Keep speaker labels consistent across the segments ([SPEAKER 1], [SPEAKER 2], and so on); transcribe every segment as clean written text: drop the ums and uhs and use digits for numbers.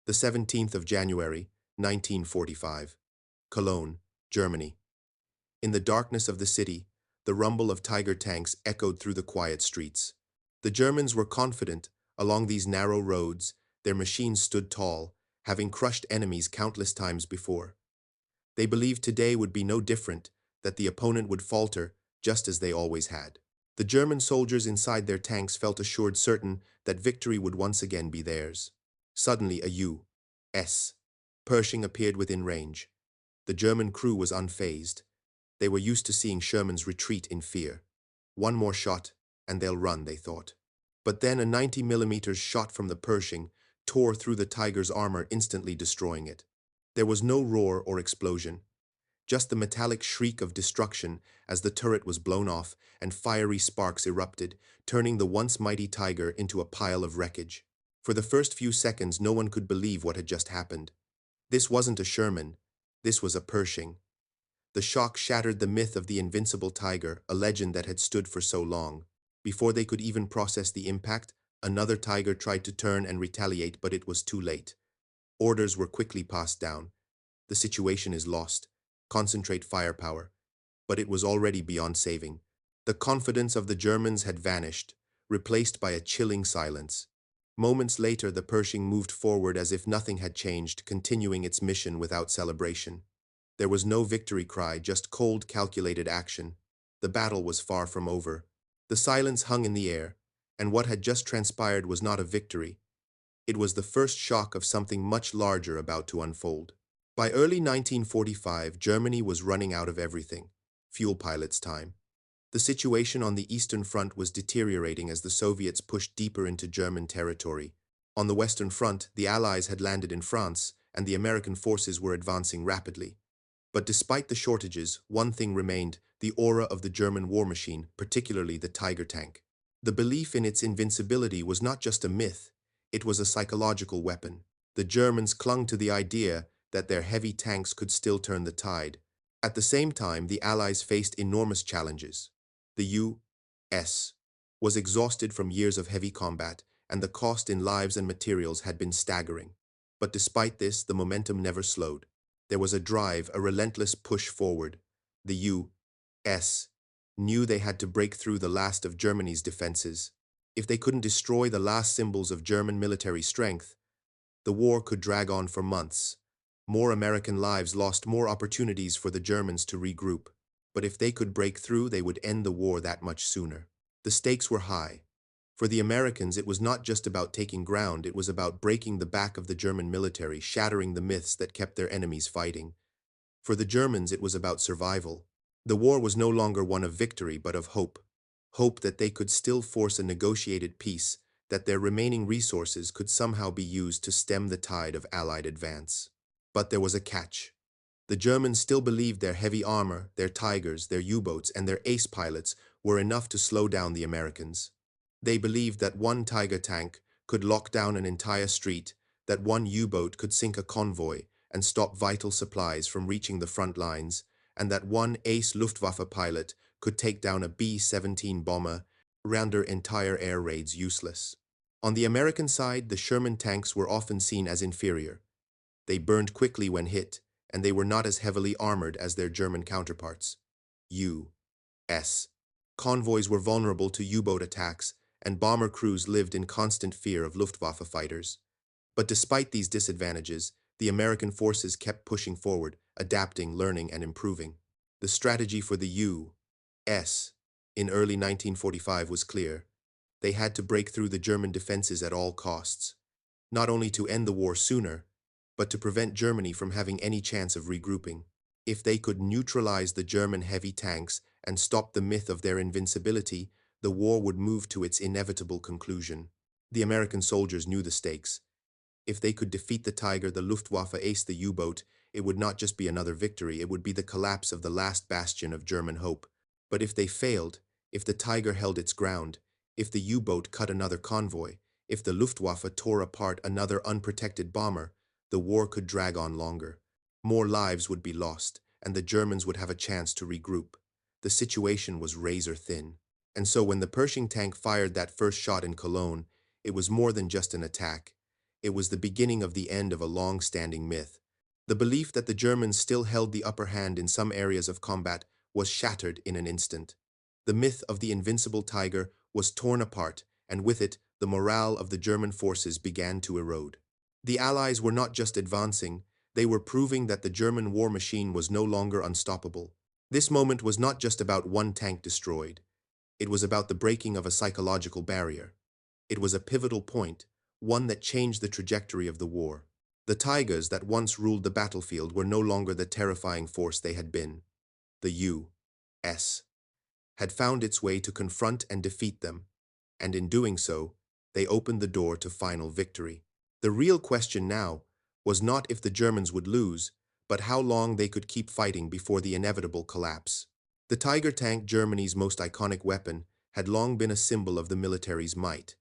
[SPEAKER 1] The 17th of January, 1945. Cologne, Germany. In the darkness of the city, the rumble of Tiger tanks echoed through the quiet streets. The Germans were confident. Along these narrow roads, their machines stood tall, having crushed enemies countless times before. They believed today would be no different, that the opponent would falter, just as they always had. The German soldiers inside their tanks felt assured certain that victory would once again be theirs. Suddenly a U.S. Pershing appeared within range. The German crew was unfazed. They were used to seeing Sherman's retreat in fear. One more shot, and they'll run, they thought. But then a 90mm shot from the Pershing tore through the Tiger's armor, instantly destroying it. There was no roar or explosion, just the metallic shriek of destruction as the turret was blown off and fiery sparks erupted, turning the once mighty Tiger into a pile of wreckage. For the first few seconds, no one could believe what had just happened. This wasn't a Sherman. This was a Pershing. The shock shattered the myth of the invincible Tiger, a legend that had stood for so long. Before they could even process the impact, another Tiger tried to turn and retaliate, but it was too late. Orders were quickly passed down. The situation is lost. Concentrate firepower. But it was already beyond saving. The confidence of the Germans had vanished, replaced by a chilling silence. Moments later, the Pershing moved forward as if nothing had changed, continuing its mission without celebration. There was no victory cry, just cold, calculated action. The battle was far from over. The silence hung in the air, and what had just transpired was not a victory. It was the first shock of something much larger about to unfold. By early 1945, Germany was running out of everything. Fuel pilots' time. The situation on the Eastern Front was deteriorating as the Soviets pushed deeper into German territory. On the Western Front, the Allies had landed in France, and the American forces were advancing rapidly. But despite the shortages, one thing remained: the aura of the German war machine, particularly the Tiger tank. The belief in its invincibility was not just a myth, it was a psychological weapon. The Germans clung to the idea that their heavy tanks could still turn the tide. At the same time, the Allies faced enormous challenges. The U.S. was exhausted from years of heavy combat, and the cost in lives and materials had been staggering. But despite this, the momentum never slowed. There was a drive, a relentless push forward. The U.S. knew they had to break through the last of Germany's defenses. If they couldn't destroy the last symbols of German military strength, the war could drag on for months. More American lives lost, more opportunities for the Germans to regroup. But if they could break through, they would end the war that much sooner. The stakes were high. For the Americans, it was not just about taking ground, it was about breaking the back of the German military, shattering the myths that kept their enemies fighting. For the Germans, it was about survival. The war was no longer one of victory, but of hope. Hope that they could still force a negotiated peace, that their remaining resources could somehow be used to stem the tide of Allied advance. But there was a catch. The Germans still believed their heavy armor, their Tigers, their U-boats, and their ace pilots were enough to slow down the Americans. They believed that one Tiger tank could lock down an entire street, that one U-boat could sink a convoy and stop vital supplies from reaching the front lines, and that one ace Luftwaffe pilot could take down a B-17 bomber, render entire air raids useless. On the American side, the Sherman tanks were often seen as inferior. They burned quickly when hit, and they were not as heavily armored as their German counterparts. U.S. convoys were vulnerable to U-boat attacks, and bomber crews lived in constant fear of Luftwaffe fighters. But despite these disadvantages, the American forces kept pushing forward, adapting, learning, and improving. The strategy for the U.S. in early 1945 was clear. They had to break through the German defenses at all costs, not only to end the war sooner, but to prevent Germany from having any chance of regrouping. If they could neutralize the German heavy tanks and stop the myth of their invincibility, the war would move to its inevitable conclusion. The American soldiers knew the stakes. If they could defeat the Tiger, the Luftwaffe ace the U-boat, it would not just be another victory, it would be the collapse of the last bastion of German hope. But if they failed, if the Tiger held its ground, if the U-boat cut another convoy, if the Luftwaffe tore apart another unprotected bomber, the war could drag on longer. More lives would be lost, and the Germans would have a chance to regroup. The situation was razor thin. And so when the Pershing tank fired that first shot in Cologne, it was more than just an attack. It was the beginning of the end of a long-standing myth. The belief that the Germans still held the upper hand in some areas of combat was shattered in an instant. The myth of the invincible tiger was torn apart, and with it, the morale of the German forces began to erode. The Allies were not just advancing, they were proving that the German war machine was no longer unstoppable. This moment was not just about one tank destroyed. It was about the breaking of a psychological barrier. It was a pivotal point, one that changed the trajectory of the war. The Tigers that once ruled the battlefield were no longer the terrifying force they had been. The U.S. had found its way to confront and defeat them, and in doing so, they opened the door to final victory. The real question now was not if the Germans would lose, but how long they could keep fighting before the inevitable collapse. The Tiger tank, Germany's most iconic weapon, had long been a symbol of the military's might.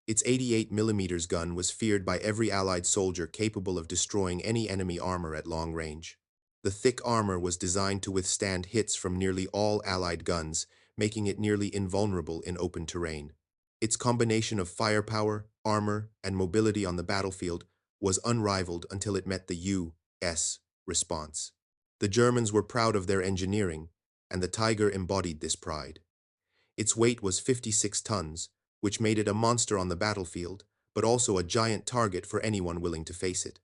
[SPEAKER 1] Its 88mm gun was feared by every Allied soldier capable of destroying any enemy armor at long range. The thick armor was designed to withstand hits from nearly all Allied guns, making it nearly invulnerable in open terrain. Its combination of firepower, armor, and mobility on the battlefield was unrivaled until it met the U.S. response. The Germans were proud of their engineering, and the Tiger embodied this pride. Its weight was 56 tons, which made it a monster on the battlefield, but also a giant target for anyone willing to face it.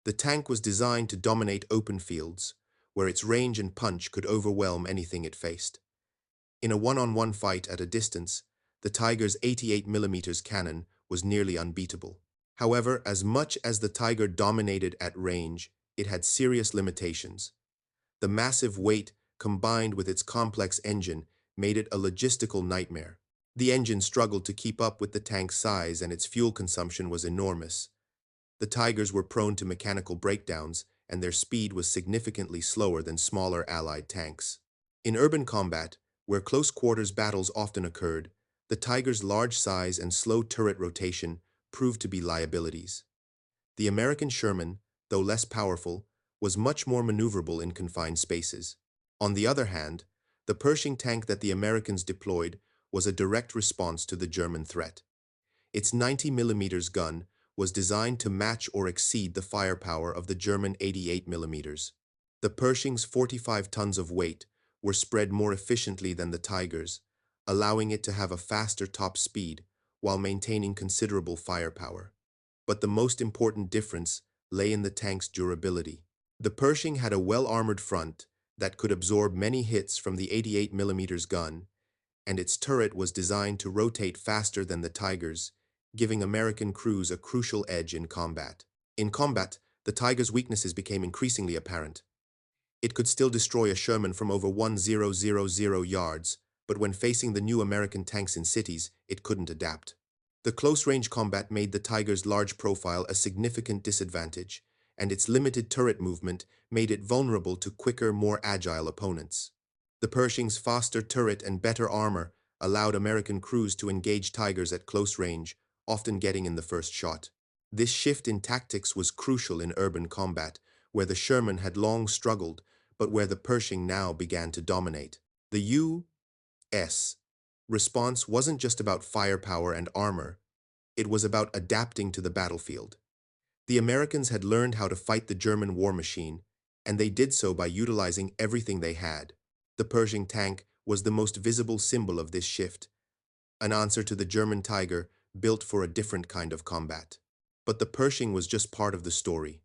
[SPEAKER 1] The tank was designed to dominate open fields, where its range and punch could overwhelm anything it faced. In a one-on-one fight at a distance, the Tiger's 88mm cannon was nearly unbeatable. However, as much as the Tiger dominated at range, it had serious limitations. The massive weight, combined with its complex engine, made it a logistical nightmare. The engine struggled to keep up with the tank's size, and its fuel consumption was enormous. The Tigers were prone to mechanical breakdowns, and their speed was significantly slower than smaller Allied tanks. In urban combat, where close-quarters battles often occurred, the Tiger's large size and slow turret rotation proved to be liabilities. The American Sherman, though less powerful, was much more maneuverable in confined spaces. On the other hand, the Pershing tank that the Americans deployed was a direct response to the German threat. Its 90mm gun was designed to match or exceed the firepower of the German 88mm. The Pershing's 45 tons of weight were spread more efficiently than the Tiger's, allowing it to have a faster top speed while maintaining considerable firepower. But the most important difference lay in the tank's durability. The Pershing had a well-armored front that could absorb many hits from the 88mm gun, and its turret was designed to rotate faster than the Tiger's, giving American crews a crucial edge in combat. In combat, the Tiger's weaknesses became increasingly apparent. It could still destroy a Sherman from over 1,000 yards, but when facing the new American tanks in cities, it couldn't adapt. The close-range combat made the Tiger's large profile a significant disadvantage, and its limited turret movement made it vulnerable to quicker, more agile opponents. The Pershing's faster turret and better armor allowed American crews to engage Tigers at close range, often getting in the first shot. This shift in tactics was crucial in urban combat, where the Sherman had long struggled, but where the Pershing now began to dominate. The U.S. response wasn't just about firepower and armor, it was about adapting to the battlefield. The Americans had learned how to fight the German war machine, and they did so by utilizing everything they had. The Pershing tank was the most visible symbol of this shift, an answer to the German Tiger built for a different kind of combat. But the Pershing was just part of the story.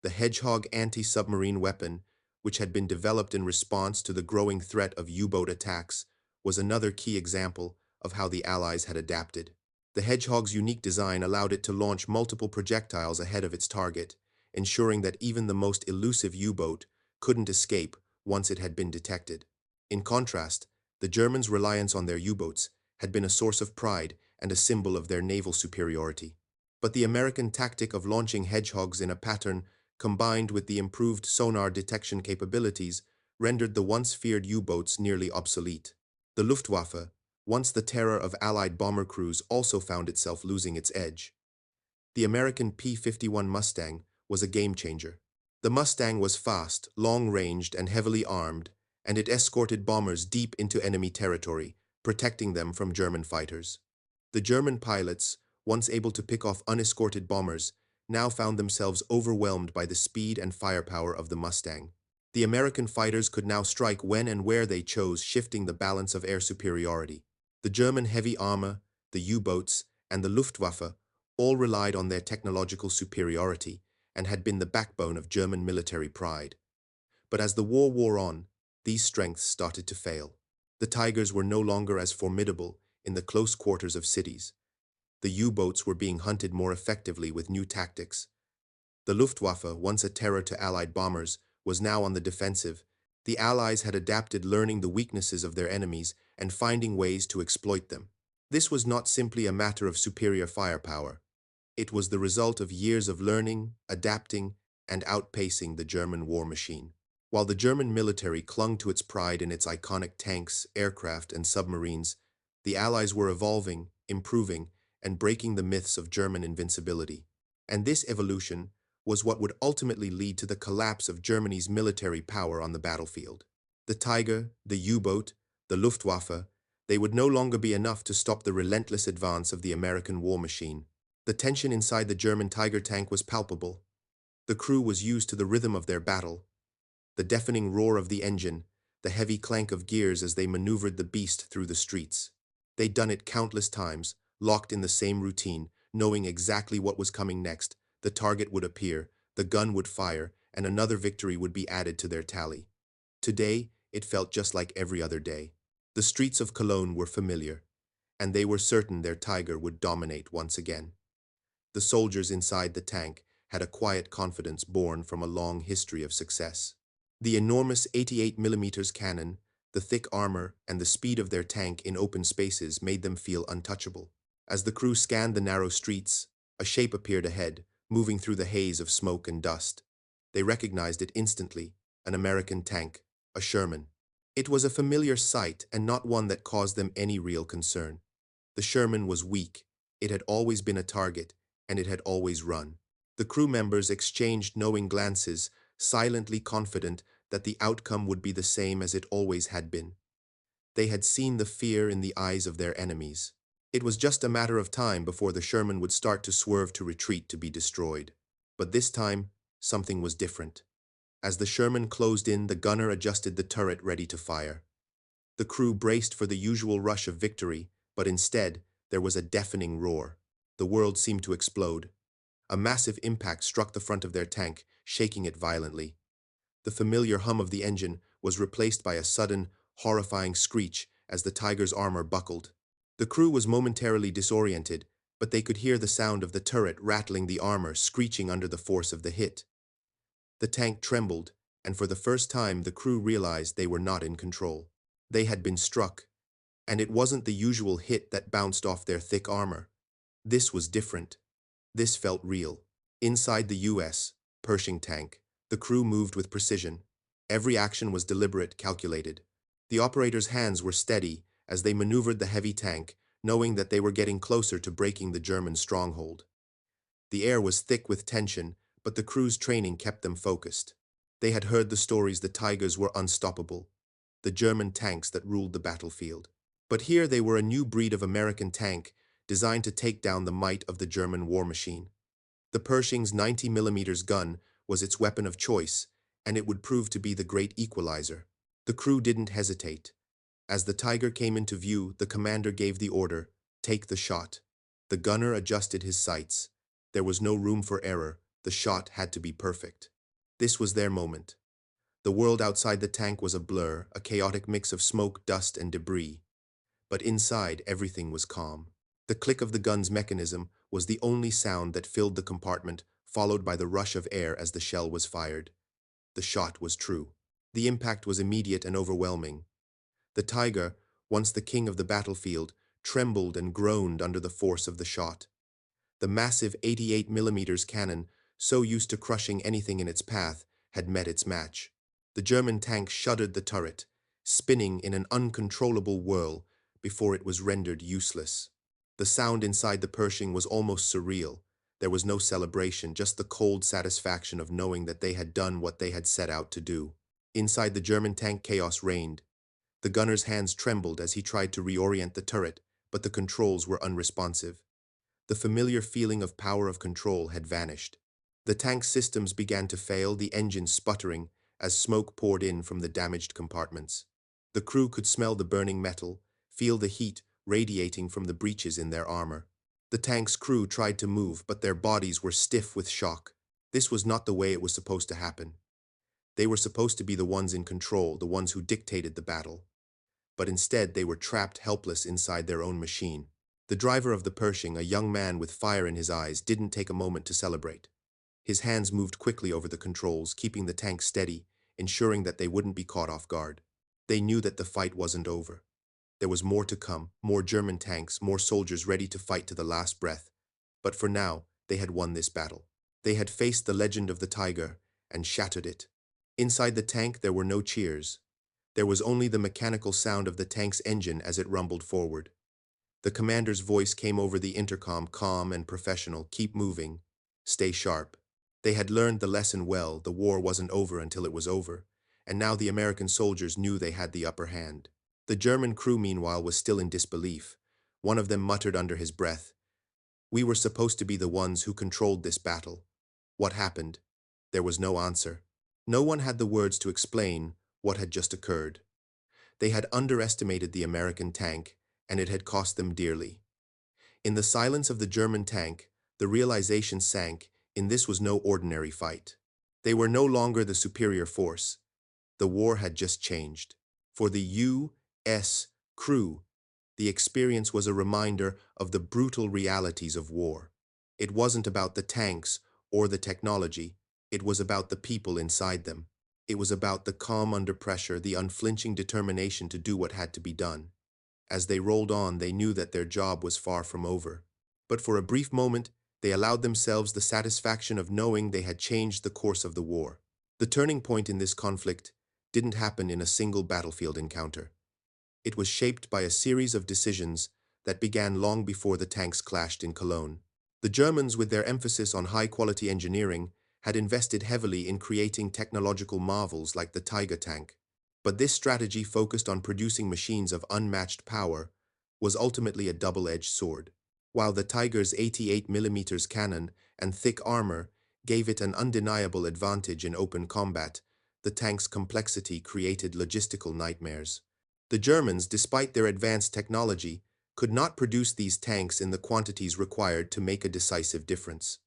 [SPEAKER 1] The Hedgehog anti-submarine weapon, which had been developed in response to the growing threat of U-boat attacks, was another key example of how the Allies had adapted. The Hedgehog's unique design allowed it to launch multiple projectiles ahead of its target, ensuring that even the most elusive U-boat couldn't escape once it had been detected. In contrast, the Germans' reliance on their U-boats had been a source of pride and a symbol of their naval superiority. But the American tactic of launching Hedgehogs in a pattern, combined with the improved sonar detection capabilities, rendered the once feared U-boats nearly obsolete. The Luftwaffe, once the terror of Allied bomber crews, also found itself losing its edge. The American P-51 Mustang was a game-changer. The Mustang was fast, long-ranged, and heavily armed, and it escorted bombers deep into enemy territory, protecting them from German fighters. The German pilots, once able to pick off unescorted bombers, now found themselves overwhelmed by the speed and firepower of the Mustang. The American fighters could now strike when and where they chose, shifting the balance of air superiority. The German heavy armor, the U-boats, and the Luftwaffe all relied on their technological superiority and had been the backbone of German military pride. But as the war wore on, these strengths started to fail. The Tigers were no longer as formidable in the close quarters of cities. The U-boats were being hunted more effectively with new tactics. The Luftwaffe, once a terror to Allied bombers, was now on the defensive. The Allies had adapted, learning the weaknesses of their enemies and finding ways to exploit them. This was not simply a matter of superior firepower. It was the result of years of learning, adapting, and outpacing the German war machine. While the German military clung to its pride in its iconic tanks, aircraft, and submarines, the Allies were evolving, improving, and breaking the myths of German invincibility. And this evolution was what would ultimately lead to the collapse of Germany's military power on the battlefield. The Tiger, the U-boat, the Luftwaffe, they would no longer be enough to stop the relentless advance of the American war machine. The tension inside the German Tiger tank was palpable. The crew was used to the rhythm of their battle, the deafening roar of the engine, the heavy clank of gears as they maneuvered the beast through the streets. They'd done it countless times, locked in the same routine, knowing exactly what was coming next. The target would appear, the gun would fire, and another victory would be added to their tally. Today, it felt just like every other day. The streets of Cologne were familiar, and they were certain their Tiger would dominate once again. The soldiers inside the tank had a quiet confidence born from a long history of success. The enormous 88mm cannon, the thick armor, and the speed of their tank in open spaces made them feel untouchable. As the crew scanned the narrow streets, a shape appeared ahead, moving through the haze of smoke and dust. They recognized it instantly, an American tank, a Sherman. It was a familiar sight and not one that caused them any real concern. The Sherman was weak, it had always been a target, and it had always run. The crew members exchanged knowing glances, silently confident that the outcome would be the same as it always had been. They had seen the fear in the eyes of their enemies. It was just a matter of time before the Sherman would start to swerve to retreat to be destroyed. But this time, something was different. As the Sherman closed in, the gunner adjusted the turret ready to fire. The crew braced for the usual rush of victory, but instead, there was a deafening roar. The world seemed to explode. A massive impact struck the front of their tank, shaking it violently. The familiar hum of the engine was replaced by a sudden, horrifying screech as the Tiger's armor buckled. The crew was momentarily disoriented, but they could hear the sound of the turret rattling, the armor screeching under the force of the hit. The tank trembled, and for the first time the crew realized they were not in control. They had been struck, and it wasn't the usual hit that bounced off their thick armor. This was different. This felt real. Inside the U.S. Pershing tank, the crew moved with precision. Every action was deliberate, calculated. The operators' hands were steady as they maneuvered the heavy tank, knowing that they were getting closer to breaking the German stronghold. The air was thick with tension, but the crew's training kept them focused. They had heard the stories the Tigers were unstoppable, the German tanks that ruled the battlefield. But here they were, a new breed of American tank designed to take down the might of the German war machine. The Pershing's 90mm gun was its weapon of choice, and it would prove to be the great equalizer. The crew didn't hesitate. As the Tiger came into view, the commander gave the order, "Take the shot." The gunner adjusted his sights. There was no room for error. The shot had to be perfect. This was their moment. The world outside the tank was a blur, a chaotic mix of smoke, dust, and debris. But inside, everything was calm. The click of the gun's mechanism was the only sound that filled the compartment, followed by the rush of air as the shell was fired. The shot was true. The impact was immediate and overwhelming. The Tiger, once the king of the battlefield, trembled and groaned under the force of the shot. The massive 88mm cannon, so used to crushing anything in its path, had met its match. The German tank shuddered, the turret, spinning in an uncontrollable whirl before it was rendered useless. The sound inside the Pershing was almost surreal. There was no celebration, just the cold satisfaction of knowing that they had done what they had set out to do. Inside the German tank, chaos reigned. The gunner's hands trembled as he tried to reorient the turret, but the controls were unresponsive. The familiar feeling of power of control had vanished. The tank's systems began to fail, the engines sputtering as smoke poured in from the damaged compartments. The crew could smell the burning metal, feel the heat radiating from the breaches in their armor. The tank's crew tried to move, but their bodies were stiff with shock. This was not the way it was supposed to happen. They were supposed to be the ones in control, the ones who dictated the battle. But instead they were trapped helpless inside their own machine. The driver of the Pershing, a young man with fire in his eyes, didn't take a moment to celebrate. His hands moved quickly over the controls, keeping the tank steady, ensuring that they wouldn't be caught off guard. They knew that the fight wasn't over. There was more to come, more German tanks, more soldiers ready to fight to the last breath. But for now, they had won this battle. They had faced the legend of the Tiger and shattered it. Inside the tank, there were no cheers. There was only the mechanical sound of the tank's engine as it rumbled forward. The commander's voice came over the intercom, calm and professional. "Keep moving. Stay sharp." They had learned the lesson well. The war wasn't over until it was over, and now the American soldiers knew they had the upper hand. The German crew, meanwhile, was still in disbelief. One of them muttered under his breath, "We were supposed to be the ones who controlled this battle. What happened?" There was no answer. No one had the words to explain what had just occurred. They had underestimated the American tank, and it had cost them dearly. In the silence of the German tank, the realization sank in this was no ordinary fight. They were no longer the superior force. The war had just changed. For the U.S. crew, the experience was a reminder of the brutal realities of war. It wasn't about the tanks or the technology. It was about the people inside them. It was about the calm under pressure, the unflinching determination to do what had to be done. As they rolled on, they knew that their job was far from over. But for a brief moment, they allowed themselves the satisfaction of knowing they had changed the course of the war. The turning point in this conflict didn't happen in a single battlefield encounter. It was shaped by a series of decisions that began long before the tanks clashed in Cologne. The Germans, with their emphasis on high-quality engineering, had invested heavily in creating technological marvels like the Tiger tank. But this strategy, focused on producing machines of unmatched power, was ultimately a double-edged sword. While the Tiger's 88mm cannon and thick armor gave it an undeniable advantage in open combat, the tank's complexity created logistical nightmares. The Germans, despite their advanced technology, could not produce these tanks in the quantities required to make a decisive difference.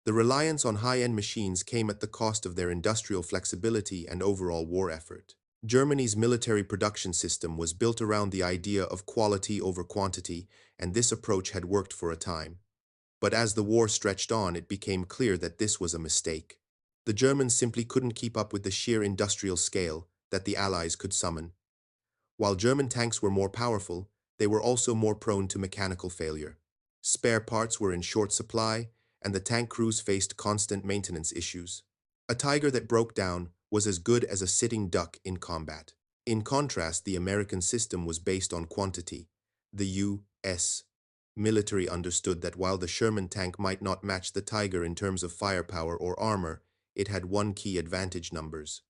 [SPEAKER 1] The reliance on high-end machines came at the cost of their industrial flexibility and overall war effort. Germany's military production system was built around the idea of quality over quantity, and this approach had worked for a time. But as the war stretched on, it became clear that this was a mistake. The Germans simply couldn't keep up with the sheer industrial scale that the Allies could summon. While German tanks were more powerful, they were also more prone to mechanical failure. Spare parts were in short supply, and the tank crews faced constant maintenance issues. A Tiger that broke down was as good as a sitting duck in combat. In contrast, the American system was based on quantity. The U.S. military understood that while the Sherman tank might not match the Tiger in terms of firepower or armor, it had one key advantage: numbers.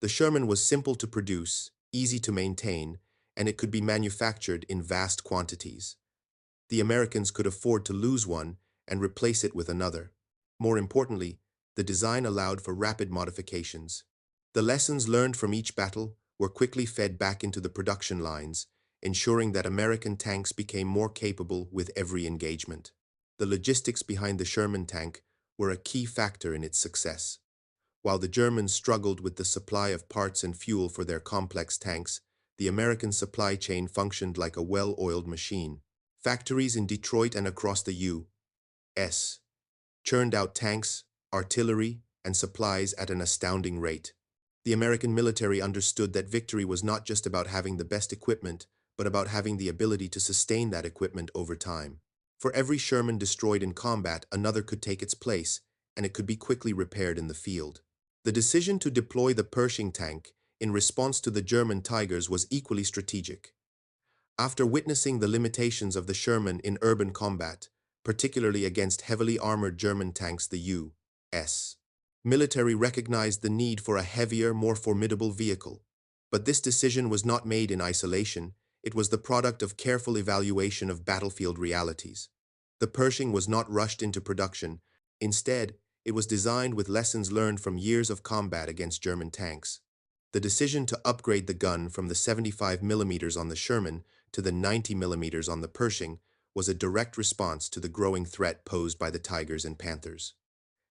[SPEAKER 1] The Sherman was simple to produce, easy to maintain, and it could be manufactured in vast quantities. The Americans could afford to lose one and replace it with another. More importantly, the design allowed for rapid modifications. The lessons learned from each battle were quickly fed back into the production lines, ensuring that American tanks became more capable with every engagement. The logistics behind the Sherman tank were a key factor in its success. While the Germans struggled with the supply of parts and fuel for their complex tanks, the American supply chain functioned like a well-oiled machine. Factories in Detroit and across the U.S. churned out tanks, artillery, and supplies at an astounding rate. The American military understood that victory was not just about having the best equipment, but about having the ability to sustain that equipment over time. For every Sherman destroyed in combat, another could take its place, and it could be quickly repaired in the field. The decision to deploy the Pershing tank in response to the German Tigers was equally strategic. After witnessing the limitations of the Sherman in urban combat, particularly against heavily armored German tanks, the U.S. military recognized the need for a heavier, more formidable vehicle. But this decision was not made in isolation. It was the product of careful evaluation of battlefield realities. The Pershing was not rushed into production. Instead, it was designed with lessons learned from years of combat against German tanks. The decision to upgrade the gun from the 75 mm on the Sherman to the 90 mm on the Pershing was a direct response to the growing threat posed by the Tigers and Panthers.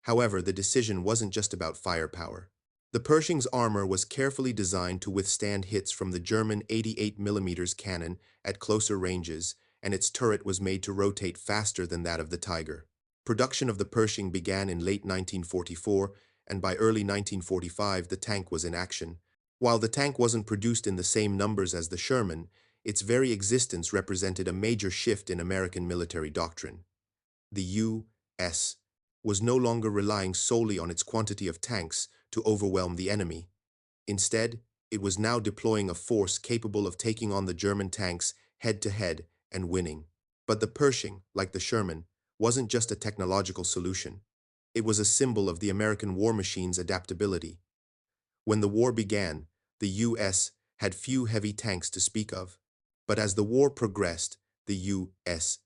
[SPEAKER 1] However, the decision wasn't just about firepower. The Pershing's armor was carefully designed to withstand hits from the German 88 mm cannon at closer ranges, and its turret was made to rotate faster than that of the Tiger. Production of the Pershing began in late 1944, and by early 1945 the tank was in action. While the tank wasn't produced in the same numbers as the Sherman, its very existence represented a major shift in American military doctrine. The U.S. was no longer relying solely on its quantity of tanks to overwhelm the enemy. Instead, it was now deploying a force capable of taking on the German tanks head-to-head and winning. But the Pershing, like the Sherman, wasn't just a technological solution. It was a symbol of the American war machine's adaptability. When the war began, the U.S. had few heavy tanks to speak of. But as the war progressed, the U.S.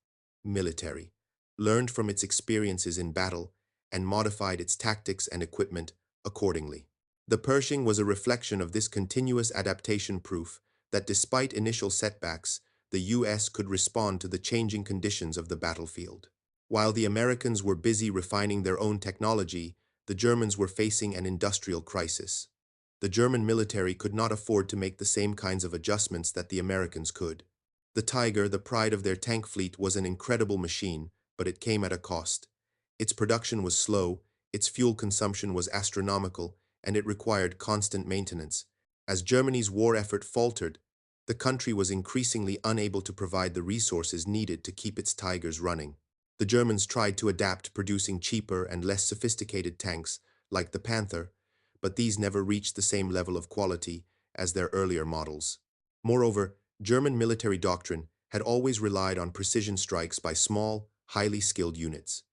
[SPEAKER 1] military learned from its experiences in battle and modified its tactics and equipment accordingly. The Pershing was a reflection of this continuous adaptation, proof that despite initial setbacks, the U.S. could respond to the changing conditions of the battlefield. While the Americans were busy refining their own technology, the Germans were facing an industrial crisis. The German military could not afford to make the same kinds of adjustments that the Americans could. The Tiger, the pride of their tank fleet, was an incredible machine, but it came at a cost. Its production was slow, its fuel consumption was astronomical, and it required constant maintenance. As Germany's war effort faltered, the country was increasingly unable to provide the resources needed to keep its Tigers running. The Germans tried to adapt, producing cheaper and less sophisticated tanks, like the Panther, but these never reached the same level of quality as their earlier models. Moreover, German military doctrine had always relied on precision strikes by small, highly skilled units.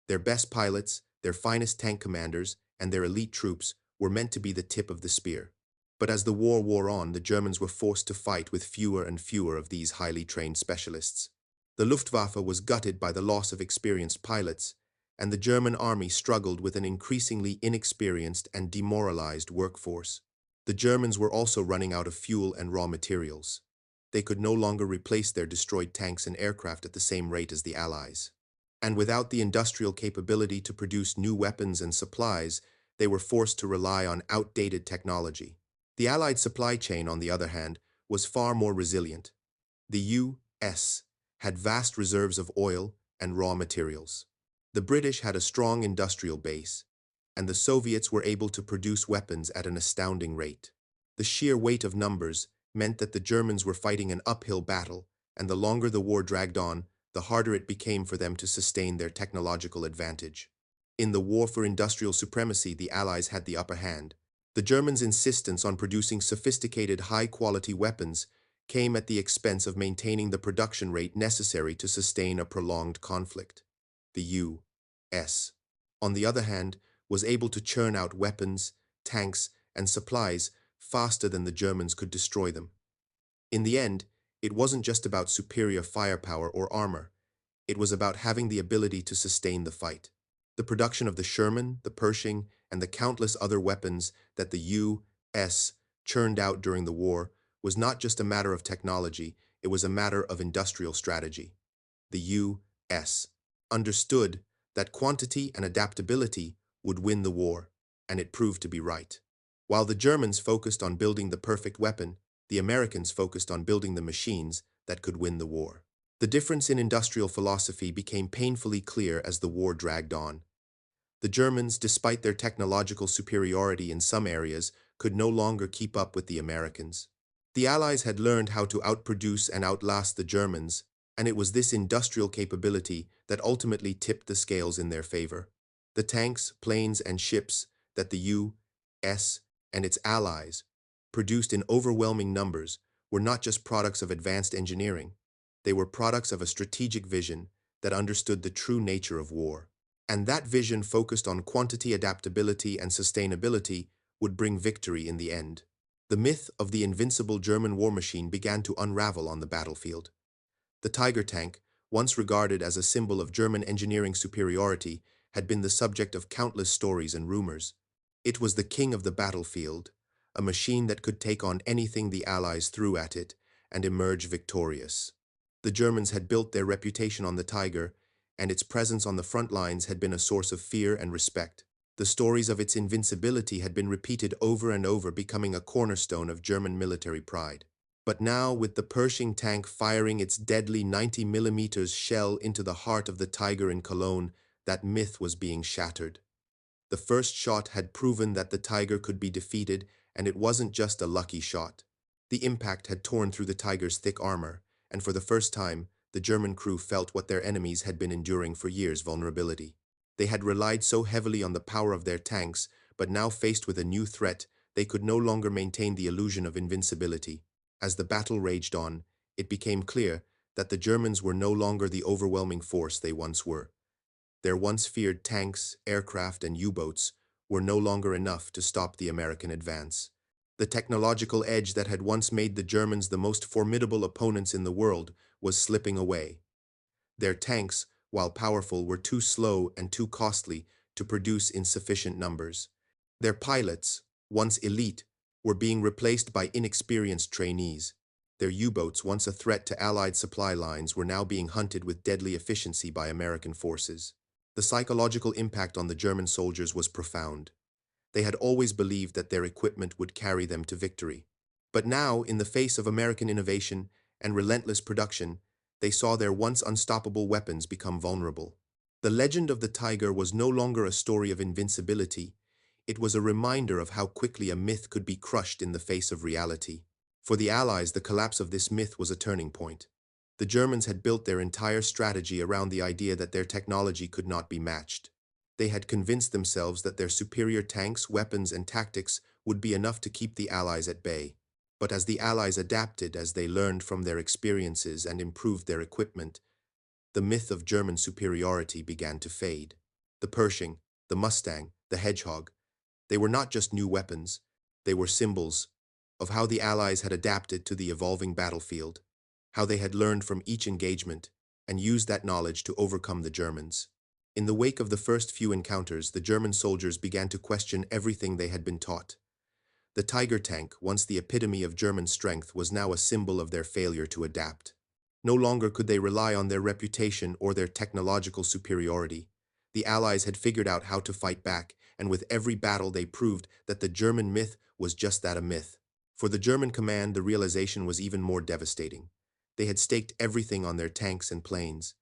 [SPEAKER 1] Their best pilots, their finest tank commanders, and their elite troops were meant to be the tip of the spear. But as the war wore on, the Germans were forced to fight with fewer and fewer of these highly trained specialists. The Luftwaffe was gutted by the loss of experienced pilots, and the German army struggled with an increasingly inexperienced and demoralized workforce. The Germans were also running out of fuel and raw materials. They could no longer replace their destroyed tanks and aircraft at the same rate as the Allies. And without the industrial capability to produce new weapons and supplies, they were forced to rely on outdated technology. The Allied supply chain, on the other hand, was far more resilient. The U.S. had vast reserves of oil and raw materials. The British had a strong industrial base, and the Soviets were able to produce weapons at an astounding rate. The sheer weight of numbers meant that the Germans were fighting an uphill battle, and the longer the war dragged on, the harder it became for them to sustain their technological advantage. In the war for industrial supremacy, the Allies had the upper hand. The Germans' insistence on producing sophisticated, high-quality weapons came at the expense of maintaining the production rate necessary to sustain a prolonged conflict. The U.S., on the other hand, was able to churn out weapons, tanks, and supplies faster than the Germans could destroy them. In the end, it wasn't just about superior firepower or armor. It was about having the ability to sustain the fight. The production of the Sherman, the Pershing, and the countless other weapons that the U.S. churned out during the war was not just a matter of technology, it was a matter of industrial strategy. The U.S. understood that quantity and adaptability would win the war, and it proved to be right. While the Germans focused on building the perfect weapon, the Americans focused on building the machines that could win the war. The difference in industrial philosophy became painfully clear as the war dragged on. The Germans, despite their technological superiority in some areas, could no longer keep up with the Americans. The Allies had learned how to outproduce and outlast the Germans, and it was this industrial capability that ultimately tipped the scales in their favor. The tanks, planes, and ships that the U.S. and its allies produced in overwhelming numbers were not just products of advanced engineering. They were products of a strategic vision that understood the true nature of war. And that vision, focused on quantity, adaptability, and sustainability, would bring victory in the end. The myth of the invincible German war machine began to unravel on the battlefield. The Tiger tank, once regarded as a symbol of German engineering superiority, had been the subject of countless stories and rumors. It was the king of the battlefield, a machine that could take on anything the Allies threw at it and emerge victorious. The Germans had built their reputation on the Tiger, and its presence on the front lines had been a source of fear and respect. The stories of its invincibility had been repeated over and over, becoming a cornerstone of German military pride. But now, with the Pershing tank firing its deadly 90mm shell into the heart of the Tiger in Cologne, that myth was being shattered. The first shot had proven that the Tiger could be defeated, and it wasn't just a lucky shot. The impact had torn through the Tiger's thick armor, and for the first time, the German crew felt what their enemies had been enduring for years: vulnerability. They had relied so heavily on the power of their tanks, but now faced with a new threat, they could no longer maintain the illusion of invincibility. As the battle raged on, it became clear that the Germans were no longer the overwhelming force they once were. Their once feared tanks, aircraft, and U-boats were no longer enough to stop the American advance. The technological edge that had once made the Germans the most formidable opponents in the world was slipping away. Their tanks, while powerful, were too slow and too costly to produce in sufficient numbers. Their pilots, once elite, were being replaced by inexperienced trainees. Their U-boats, once a threat to Allied supply lines, were now being hunted with deadly efficiency by American forces. The psychological impact on the German soldiers was profound. They had always believed that their equipment would carry them to victory. But now, in the face of American innovation and relentless production, they saw their once unstoppable weapons become vulnerable. The legend of the Tiger was no longer a story of invincibility. It was a reminder of how quickly a myth could be crushed in the face of reality. For the Allies, the collapse of this myth was a turning point. The Germans had built their entire strategy around the idea that their technology could not be matched. They had convinced themselves that their superior tanks, weapons, and tactics would be enough to keep the Allies at bay. But as the Allies adapted, as they learned from their experiences and improved their equipment, the myth of German superiority began to fade. The Pershing, the Mustang, the Hedgehog, they were not just new weapons, they were symbols of how the Allies had adapted to the evolving battlefield, how they had learned from each engagement and used that knowledge to overcome the Germans. In the wake of the first few encounters, the German soldiers began to question everything they had been taught. The Tiger tank, once the epitome of German strength, was now a symbol of their failure to adapt. No longer could they rely on their reputation or their technological superiority. The Allies had figured out how to fight back, and with every battle they proved that the German myth was just that, a myth. For the German command, the realization was even more devastating. They had staked everything on their tanks and planes.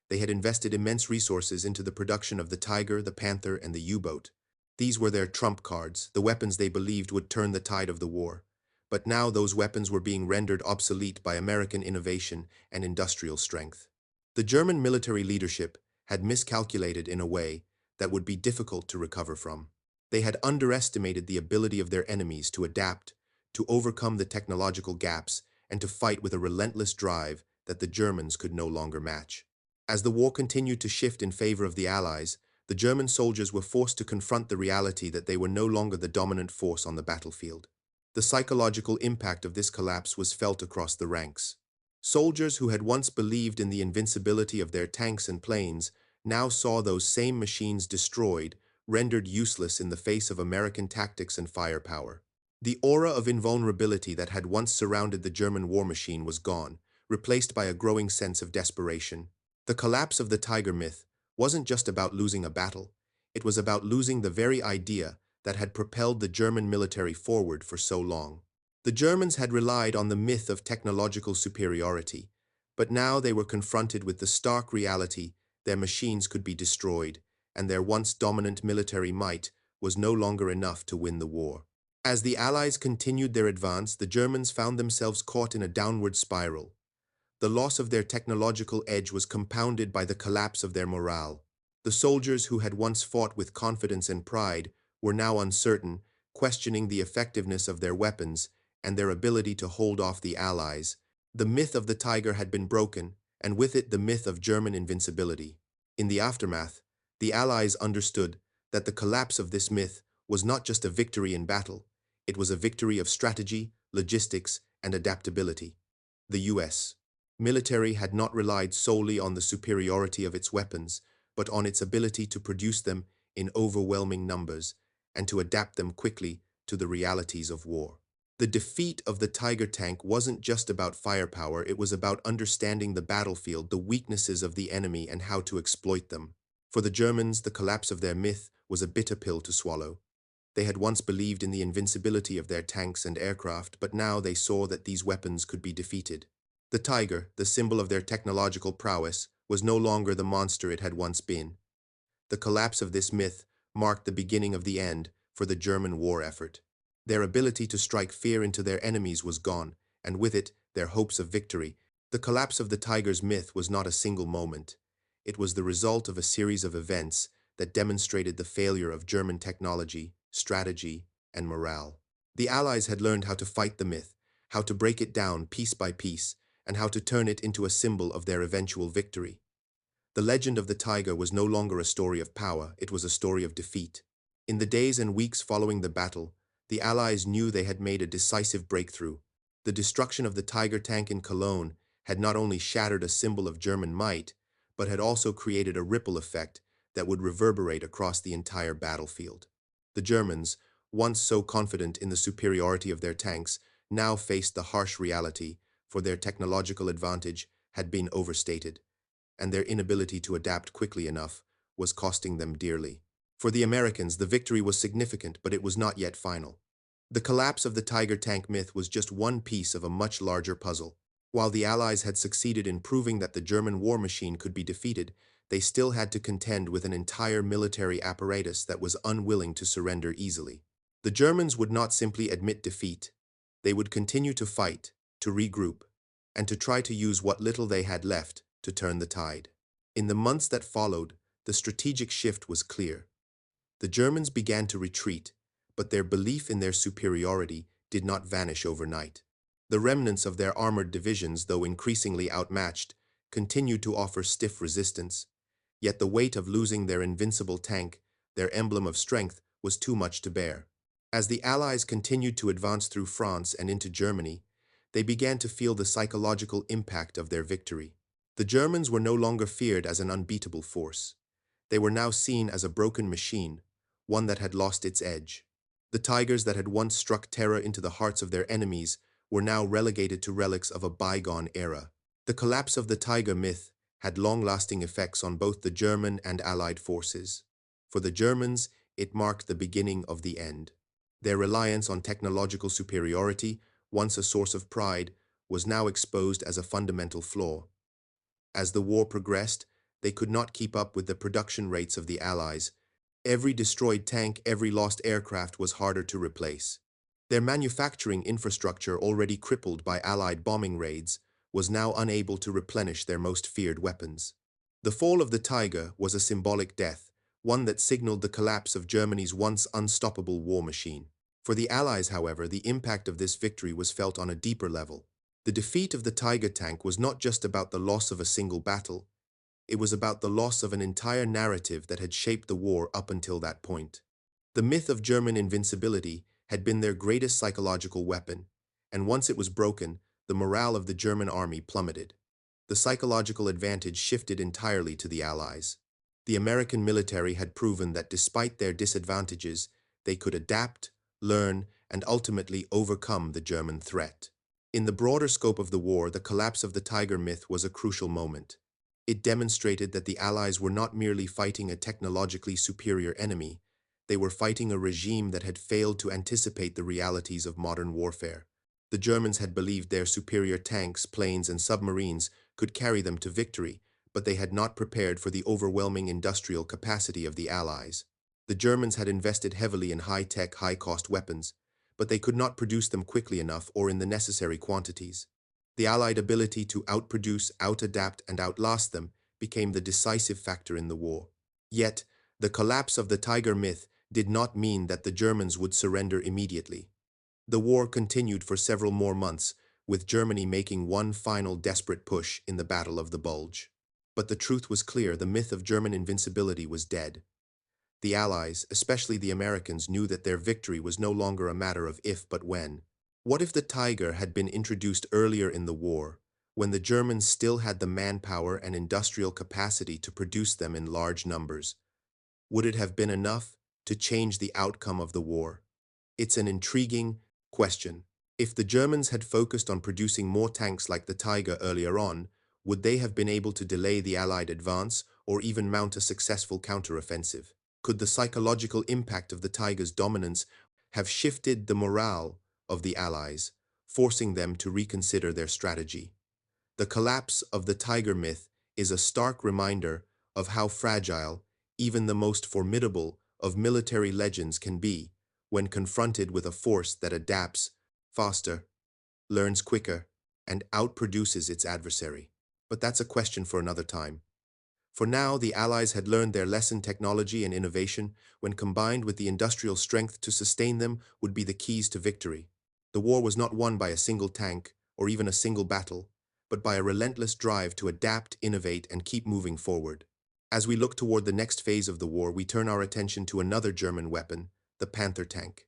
[SPEAKER 1] They had invested immense resources into the production of the Tiger, the Panther, and the U-boat. These were their trump cards, the weapons they believed would turn the tide of the war. But now those weapons were being rendered obsolete by American innovation and industrial strength. The German military leadership had miscalculated in a way that would be difficult to recover from. They had underestimated the ability of their enemies to adapt, to overcome the technological gaps, and to fight with a relentless drive that the Germans could no longer match. As the war continued to shift in favor of the Allies, the German soldiers were forced to confront the reality that they were no longer the dominant force on the battlefield. The psychological impact of this collapse was felt across the ranks. Soldiers who had once believed in the invincibility of their tanks and planes now saw those same machines destroyed, rendered useless in the face of American tactics and firepower. The aura of invulnerability that had once surrounded the German war machine was gone, replaced by a growing sense of desperation. The collapse of the Tiger myth wasn't just about losing a battle. It was about losing the very idea that had propelled the German military forward for so long. The Germans had relied on the myth of technological superiority, but now they were confronted with the stark reality their machines could be destroyed, and their once dominant military might was no longer enough to win the war. As the Allies continued their advance, the Germans found themselves caught in a downward spiral. The loss of their technological edge was compounded by the collapse of their morale. The soldiers who had once fought with confidence and pride were now uncertain, questioning the effectiveness of their weapons and their ability to hold off the Allies. The myth of the Tiger had been broken, and with it the myth of German invincibility. In the aftermath, the Allies understood that the collapse of this myth was not just a victory in battle, it was a victory of strategy, logistics, and adaptability. The U.S. military had not relied solely on the superiority of its weapons, but on its ability to produce them in overwhelming numbers and to adapt them quickly to the realities of war. The defeat of the Tiger tank wasn't just about firepower, it was about understanding the battlefield, the weaknesses of the enemy, and how to exploit them. For the Germans, the collapse of their myth was a bitter pill to swallow. They had once believed in the invincibility of their tanks and aircraft, but now they saw that these weapons could be defeated. The Tiger, the symbol of their technological prowess, was no longer the monster it had once been. The collapse of this myth marked the beginning of the end for the German war effort. Their ability to strike fear into their enemies was gone, and with it, their hopes of victory. The collapse of the Tiger's myth was not a single moment. It was the result of a series of events that demonstrated the failure of German technology, strategy, and morale. The Allies had learned how to fight the myth, how to break it down piece by piece, and how to turn it into a symbol of their eventual victory. The legend of the Tiger was no longer a story of power, it was a story of defeat. In the days and weeks following the battle, the Allies knew they had made a decisive breakthrough. The destruction of the Tiger tank in Cologne had not only shattered a symbol of German might, but had also created a ripple effect that would reverberate across the entire battlefield. The Germans, once so confident in the superiority of their tanks, now faced the harsh reality, for their technological advantage had been overstated, and their inability to adapt quickly enough was costing them dearly. For the Americans, the victory was significant, but it was not yet final. The collapse of the Tiger tank myth was just one piece of a much larger puzzle. While the Allies had succeeded in proving that the German war machine could be defeated, they still had to contend with an entire military apparatus that was unwilling to surrender easily. The Germans would not simply admit defeat. They would continue to fight, to regroup, and to try to use what little they had left to turn the tide. In the months that followed, the strategic shift was clear. The Germans began to retreat, but their belief in their superiority did not vanish overnight. The remnants of their armored divisions, though increasingly outmatched, continued to offer stiff resistance. Yet the weight of losing their invincible tank, their emblem of strength, was too much to bear. As the Allies continued to advance through France and into Germany, they began to feel the psychological impact of their victory. The Germans were no longer feared as an unbeatable force. They were now seen as a broken machine, one that had lost its edge. The Tigers that had once struck terror into the hearts of their enemies were now relegated to relics of a bygone era. The collapse of the Tiger myth had long-lasting effects on both the German and Allied forces. For the Germans, it marked the beginning of the end. Their reliance on technological superiority, once a source of pride, was now exposed as a fundamental flaw. As the war progressed, they could not keep up with the production rates of the Allies. Every destroyed tank, every lost aircraft was harder to replace. Their manufacturing infrastructure, already crippled by Allied bombing raids, was now unable to replenish their most feared weapons. The fall of the Tiger was a symbolic death, one that signaled the collapse of Germany's once unstoppable war machine. For the Allies, however, the impact of this victory was felt on a deeper level. The defeat of the Tiger tank was not just about the loss of a single battle. It was about the loss of an entire narrative that had shaped the war up until that point. The myth of German invincibility had been their greatest psychological weapon, and once it was broken, the morale of the German army plummeted. The psychological advantage shifted entirely to the Allies. The American military had proven that despite their disadvantages, they could adapt, learn, and ultimately overcome the German threat. In the broader scope of the war, the collapse of the Tiger myth was a crucial moment. It demonstrated that the Allies were not merely fighting a technologically superior enemy, they were fighting a regime that had failed to anticipate the realities of modern warfare. The Germans had believed their superior tanks, planes, and submarines could carry them to victory, but they had not prepared for the overwhelming industrial capacity of the Allies. The Germans had invested heavily in high-tech, high-cost weapons, but they could not produce them quickly enough or in the necessary quantities. The Allied ability to outproduce, outadapt, and outlast them became the decisive factor in the war. Yet, the collapse of the Tiger myth did not mean that the Germans would surrender immediately. The war continued for several more months, with Germany making one final desperate push in the Battle of the Bulge. But the truth was clear, the myth of German invincibility was dead. The Allies, especially the Americans, knew that their victory was no longer a matter of if but when. What if the Tiger had been introduced earlier in the war, when the Germans still had the manpower and industrial capacity to produce them in large numbers. Would it have been enough to change the outcome of the war? It's an intriguing question. If the Germans had focused on producing more tanks like the Tiger earlier on, would they have been able to delay the Allied advance or even mount a successful counteroffensive? Could the psychological impact of the Tiger's dominance have shifted the morale of the Allies, forcing them to reconsider their strategy? The collapse of the Tiger myth is a stark reminder of how fragile even the most formidable of military legends can be when confronted with a force that adapts faster, learns quicker, and outproduces its adversary. But that's a question for another time. For now, the Allies had learned their lesson. Technology and innovation, when combined with the industrial strength to sustain them, would be the keys to victory. The war was not won by a single tank or even a single battle, but by a relentless drive to adapt, innovate, and keep moving forward. As we look toward the next phase of the war, we turn our attention to another German weapon, the Panther tank.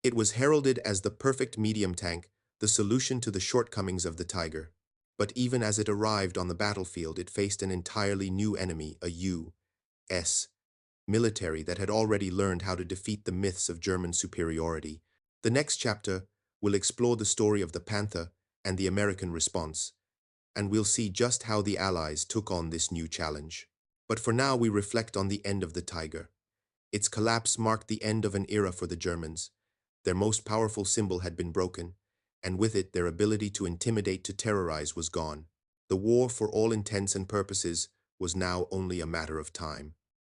[SPEAKER 1] It was heralded as the perfect medium tank, the solution to the shortcomings of the Tiger. But even as it arrived on the battlefield, it faced an entirely new enemy, a U.S. military that had already learned how to defeat the myths of German superiority. The next chapter will explore the story of the Panther and the American response, and we'll see just how the Allies took on this new challenge. But for now, we reflect on the end of the Tiger. Its collapse marked the end of an era for the Germans. Their most powerful symbol had been broken, and with it their ability to intimidate, to terrorize, was gone. The war, for all intents and purposes, was now only a matter of time.